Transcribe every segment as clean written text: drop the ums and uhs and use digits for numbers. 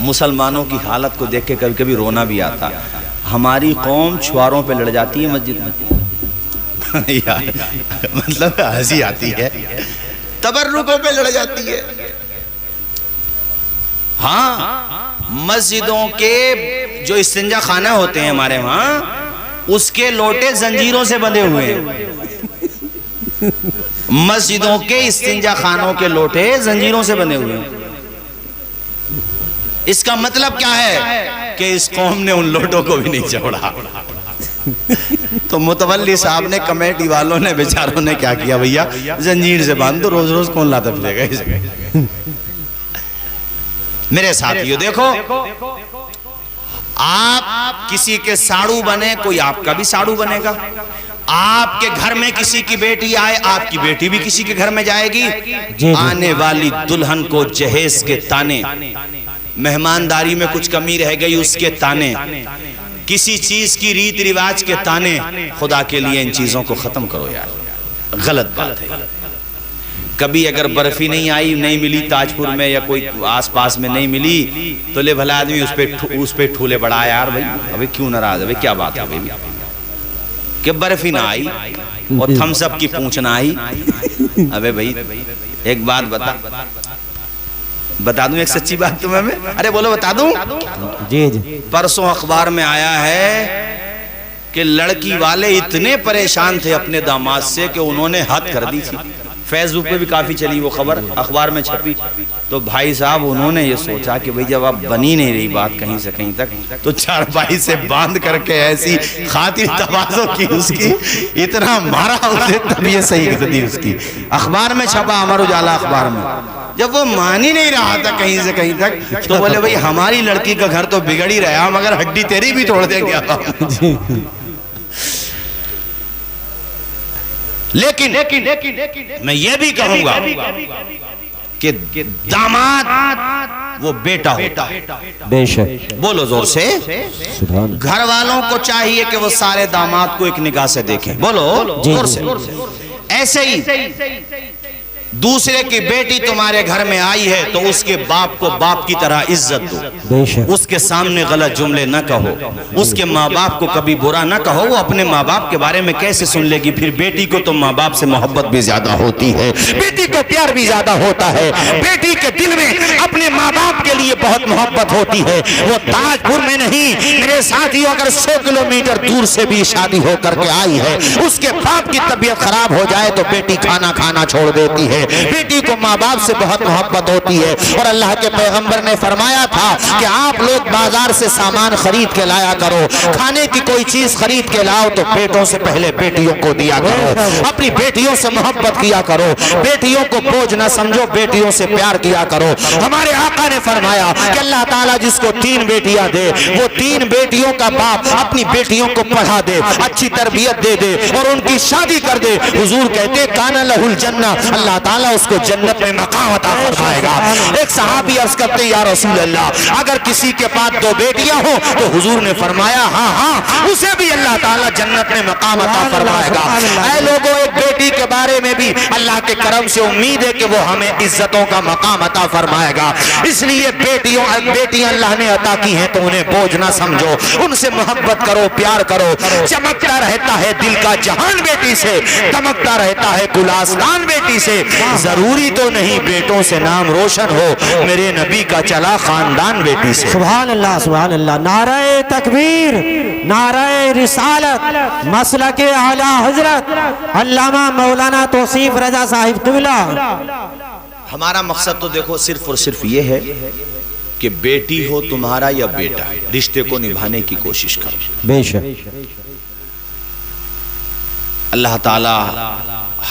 مسلمانوں کی حالت کو دیکھ کے کبھی کبھی رونا بھی آتا. ہماری قوم چھواروں پہ لڑ جاتی ہے مسجد میں. مطلب ہنسی آتی ہے, تبرکوں پہ لڑ جاتی ہے. ہاں مسجدوں کے جو استنجا خانہ ہوتے ہیں ہمارے وہاں, اس کے لوٹے زنجیروں سے بندھے ہوئے ہیں. مسجدوں کے استنجا خانوں کے لوٹے زنجیروں سے بندھے ہوئے ہیں. اس کا مطلب کیا ہے کہ اس قوم نے ان لوٹوں کو بھی نہیں چھوڑا. تو متولی صاحب نے, کمیٹی والوں نے, بیچاروں نے کیا کیا, بھیا زنجیر سے باندھ دو, روز روز کون لاتا پھرے گا اسے. میرے ساتھیو دیکھو, آپ کسی کے ساڑو بنے, کوئی آپ کا بھی ساڑو بنے گا. آپ کے گھر میں کسی کی بیٹی آئے, آپ کی بیٹی بھی کسی کے گھر میں جائے گی. آنے والی دلہن کو جہیز کے تانے, مہمانداری میں کچھ کمی رہ گئی اس کے تانے, کسی چیز کی ریت رواج کے تانے. خدا کے لیے ان چیزوں کو ختم کرو یار, غلط بات ہے. کبھی اگر برفی نہیں آئی, نہیں ملی تاج پور میں یا کوئی آس پاس میں نہیں ملی, تو لے بھلا آدمی اس پہ ٹھولے بڑھا یار بھائی, ابھی کیوں ناراض ہے, کیا بات ہے بھائی کہ برفی نہ آئی اور تھمس اپ کی پونچھ نہ آئی. ابے بھائی ایک بات بتا دوں, ایک سچی بات تمہیں میں, ارے بولو بتا دوں. جی جی. پرسوں اخبار میں آیا ہے کہ لڑکی والے اتنے پریشان تھے اپنے داماد سے کہ انہوں نے حد کر دی تھی. فیس بک پہ بھی کافی چلی وہ خبر, اخبار میں چھپی. تو بھائی صاحب انہوں نے یہ سوچا کہ بھئی جب اب بنی نہیں رہی بات کہیں سے کہیں تک, تو چارپائی سے باندھ کر کے ایسی خاطر تواضع کی اس کی, اتنا مارا اسے, تب یہ صحیح کر دی اس کی. اخبار میں چھپا, امر اجالا اخبار میں. جب وہ مان ہی نہیں رہا تھا کہیں سے کہیں تک, تو بولے بھئی ہماری لڑکی کا گھر تو بگڑ ہی رہا, مگر ہڈی تیری بھی توڑ دیں گے. لیکن میں یہ بھی کہوں گا کہ داماد وہ بیٹا ہوتا ہے. بے شک. بولو زور سے. سبحان. گھر والوں کو چاہیے کہ وہ سارے داماد کو ایک نگاہ سے دیکھیں. بولو زور سے. ایسے ہی دوسرے کی بیٹی تمہارے گھر میں آئی ہے تو اس کے باپ کو باپ کی طرح عزت دو. بے شک. اس کے سامنے غلط جملے نہ کہو, اس کے ماں باپ کو کبھی برا نہ کہو. وہ اپنے ماں باپ کے بارے میں کیسے سن لے گی؟ پھر بیٹی کو تو ماں باپ سے محبت بھی زیادہ ہوتی ہے, بیٹی کو پیار بھی زیادہ ہوتا ہے, بیٹی کے دل میں اپنے ماں باپ کے لیے بہت محبت ہوتی ہے. وہ تاج پور میں نہیں میرے ساتھیوں, اگر 100 کلومیٹر دور سے بھی شادی ہو کر کے آئی ہے, اس کے باپ کی طبیعت خراب ہو جائے تو بیٹی کھانا کھانا چھوڑ دیتی ہے. بیٹی کو ماں باپ سے بہت محبت ہوتی ہے. اور اللہ کے پیغمبر نے فرمایا تھا کہ آپ لوگ بازار سے سامان خرید کے لایا کرو, کھانے کی کوئی چیز خرید کے لاؤ تو بیٹوں سے پہلے بیٹیوں کو دیا کرو, اپنی بیٹیوں سے محبت کیا کرو, بیٹیوں کو بوجھ نہ سمجھو, بیٹیوں سے پیار کیا کرو. ہمارے آقا نے فرمایا کہ اللہ تعالیٰ جس کو 3 بیٹیاں دے, وہ 3 بیٹیوں کا باپ اپنی بیٹیوں کو پڑھا دے, اچھی تربیت دے دے اور ان کی شادی کر دے. حضور کہتے کانا لہ الجنہ, اللہ تعالیٰ اس کو جنت میں مقام عطا فرمائے گا. ایک صحابی عرض کرتے یا رسول اللہ, اگر کسی کے پاس 2 بیٹیاں ہوں تو حضور نے فرمایا ہاں اسے بھی اللہ تعالیٰ جنت میں مقام عطا فرمائے گا. اے لوگوں, ایک بیٹی کے بارے میں بھی اللہ کے کرم سے امید ہے کہ وہ ہمیں عزتوں کا مقام عطا فرمائے گا. اس لیے بیٹیاں اللہ نے عطا کی ہیں تو انہیں بوجھ نہ سمجھو, ان سے محبت کرو, پیار کرو. چمکتا رہتا ہے دل کا جہان بیٹی سے, دمکتا رہتا ہے گلستان بیٹی سے. ضروری تو نہیں بیٹوں سے نام روشن ہو, میرے نبی کا چلا خاندان بیٹی سے. سبحان اللہ, سبحان اللہ. نعرہ تکبیر, نعرہ رسالت, مسلک اعلی حضرت علامہ مولانا توصیف رضا صاحب قبلہ. ہمارا مقصد تو دیکھو صرف اور صرف یہ ہے کہ بیٹی ہو تمہارا یا بیٹا, رشتے کو نبھانے کی کوشش کرو. بے شک. اللہ تعالی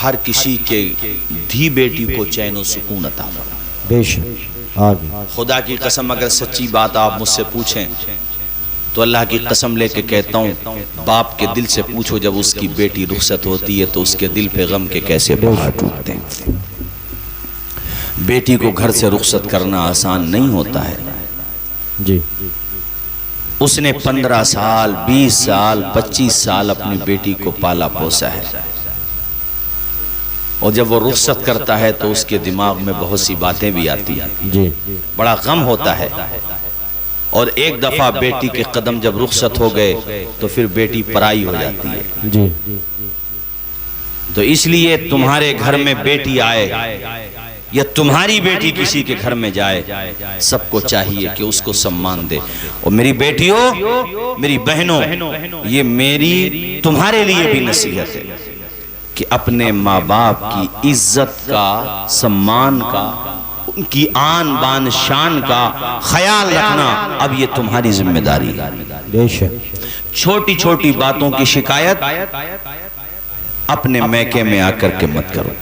ہر کسی کے دھی بیٹی کو چین و سکون عطا فرمائے. بے شک. خدا کی قسم اگر سچی بات آپ مجھ سے پوچھیں تو اللہ کی قسم لے کے کہتا ہوں, باپ کے دل سے پوچھو جب اس کی بیٹی رخصت ہوتی ہے تو اس کے دل پہ غم کے کیسے پہاڑ ٹوٹتے ہیں. بیٹی کو گھر سے رخصت کرنا آسان نہیں ہوتا ہے. جی. اس نے 15 سال 20 سال 25 سال اپنی بیٹی کو پالا پوسا ہے, اور جب وہ رخصت کرتا ہے تو اس کے دماغ میں بہت سی باتیں بھی آتی ہیں. جی. بڑا غم ہوتا ہے. اور ایک دفعہ بیٹی کے قدم جب رخصت ہو گئے تو پھر بیٹی پرائی ہو جاتی ہے۔ جی تو اس لیے تمہارے گھر میں بیٹی آئے یا تمہاری بیٹی کسی کے گھر میں جائے، سب کو چاہیے کہ اس کو سمان دے۔ اور میری بیٹیوں، میری بہنوں، یہ میری تمہارے لیے بھی نصیحت ہے کہ اپنے ماں باپ کی عزت کا، سمان کا، ان کی آن بان شان کا خیال رکھنا اب یہ تمہاری ذمہ داری ہے۔ بے شک۔ چھوٹی چھوٹی باتوں کی شکایت اپنے میکے میں آ کر کے مت کرو،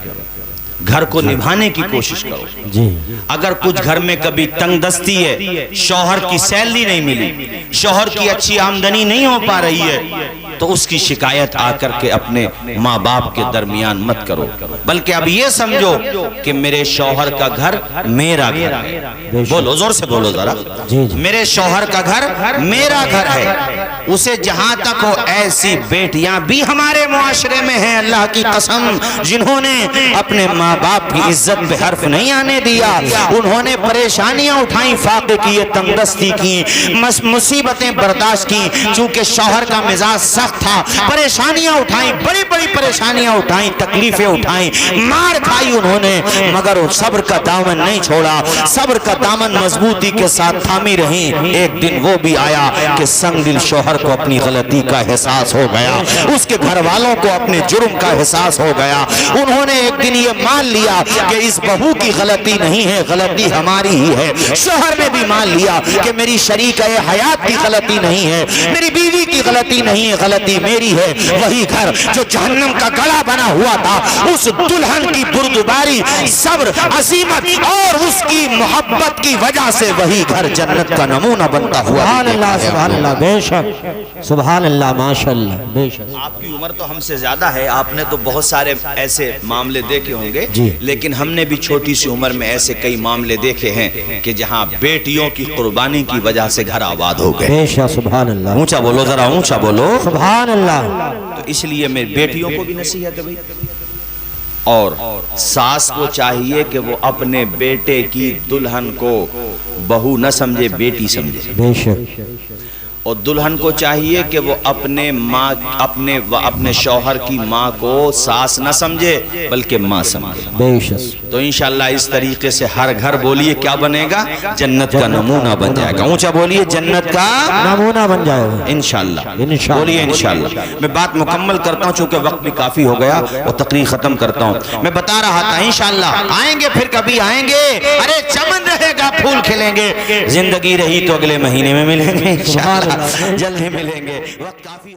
گھر کو نبھانے کی کوشش کرو۔ جی اگر کچھ گھر میں کبھی تنگ دستی ہے، شوہر کی سیلری نہیں ملی، شوہر کی اچھی آمدنی نہیں ہو پا رہی ہے، تو اس کی شکایت آ کر کے اپنے ماں باپ کے درمیان مت کرو، بلکہ اب یہ سمجھو کہ میرے شوہر کا گھر میرا گھر ہے۔ بولو، زور سے بولو ذرا، میرے شوہر کا گھر میرا گھر ہے۔ اسے جہاں تک ہو، ایسی بیٹیاں بھی ہمارے معاشرے میں ہیں اللہ کی قسم، جنہوں نے اپنے ماں باپ کی عزت پہ حرف نہیں آنے دیا، انہوں نے پریشانیاں اٹھائیں، فاقے کیے، تنگ دستی کی، مصیبتیں برداشت کی، چونکہ شوہر کا مزاج سخت تھا، پریشانیاں اٹھائیں، بڑی بڑی پریشانیاں اٹھائیں، تکلیفیں اٹھائیں، مار کھائی انہوں نے، مگر صبر کا دامن نہیں چھوڑا، صبر کا دامن مضبوطی کے ساتھ تھامی رہیں۔ ایک دن وہ بھی آیا کہ سنگ دل شوہر کو اپنی غلطی کا احساس ہو گیا، اس کے گھر والوں کو اپنے جرم کا احساس ہو گیا، انہوں نے ایک دن یہ مان لیا کہ اس بہو کی غلطی نہیں ہے، غلطی ہماری ہی ہے۔ شوہر نے بھی مان لیا کہ میری شریکہ حیات کی غلطی نہیں ہے، میری بیوی کی غلطی نہیں ہے، غلطی میری ہے۔ وہی گھر جو جہنم کا گڑھا بنا ہوا تھا، اس دلہن کی بردباری، صبر، عزیمت اور اس کی محبت کی وجہ سے وہی گھر جنت کا نمونہ بنتا ہوا۔ سبحان اللہ، سبحان اللہ، بے شک، سبحان اللہ، ماشاءاللہ، بے شک۔ آپ کی عمر تو ہم سے زیادہ ہے، آپ نے تو بہت سارے ایسے معاملے دیکھے ہوں گے، جی۔ لیکن ہم نے بھی چھوٹی سی عمر میں ایسے کئی معاملے دیکھے ہیں کہ جہاں بیٹیوں کی قربانی کی وجہ سے گھر آباد ہو گئے۔ بے شک، سبحان اللہ، اونچا بولو ذرا، اونچا بولو۔ سبحان اللہ۔ تو اس لیے میری بیٹیوں کو بھی نصیحت ہے بھائی، اور ساس کو چاہیے کہ وہ اپنے بیٹے کی دلہن کو بہو نہ سمجھے، بیٹی سمجھے، بے شک، اور دلہن کو چاہیے کہ وہ اپنے شوہر کی ماں کو ساس نہ سمجھے بلکہ ماں سمجھے۔ بے شک۔ تو انشاءاللہ اس طریقے سے ہر گھر بولیے کیا بنے گا؟ جنت کا نمونہ بن جائے گا۔ اونچا بولیے، جنت کا نمونہ بن جائے گا انشاءاللہ۔ انشاءاللہ۔ بولیے انشاءاللہ۔ میں بات مکمل کرتا ہوں چونکہ وقت بھی کافی ہو گیا، اور تقریر ختم کرتا ہوں۔ میں بتا رہا تھا انشاءاللہ آئیں گے، پھر کبھی آئیں گے، ارے چمن رہے گا، پھول کھلیں گے، زندگی رہی تو اگلے مہینے میں ملیں گے انشاءاللہ، جلدی ملیں گے، وقت کافی